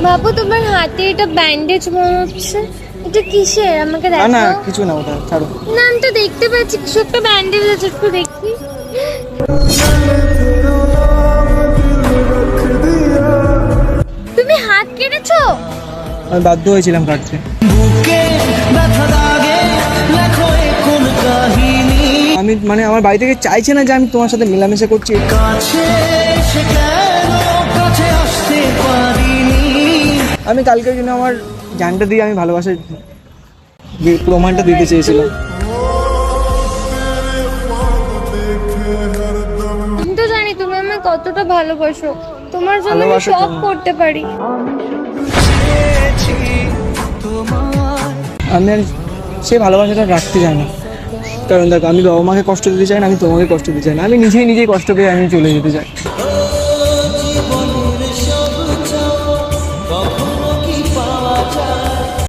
বাবু তোমার হাতে এটা ব্যান্ডেজ মনে হচ্ছে, এটা কিসের আমাকে না দেখো। না কিছু না, ওটা ছাড়ো। না আমি তো দেখতে পাচ্ছি কিছু একটা ব্যান্ডেজ আছে, একটু দেখি। তুমি হাত কেটেছো? আমি বাধ্য হয়েছিলাম কাটতে। আমি মানে আমার বাড়ি থেকে চাইছে না যে আমি তোমার সাথে মেলামেশা করছি। আমি কালকের জন্য আমার জানটা দিয়ে আমি ভালোবাসার প্রমাণটা দিতে চেয়েছিলাম। আমি তো জানি তুমি আমায় কতটা ভালোবাসো, তোমার জন্য আমি ভালোবাসার সব জন্য। করতে পারি। আমি আর সে ভালোবাসাটা রাখতে চাই না, কারণ দেখো আমি বাবা মাকে কষ্ট দিতে চাই না, আমি তোমাকে কষ্ট দিতে চাই না, আমি নিজেই কষ্ট পেয়ে আমি চলে যেতে চাই।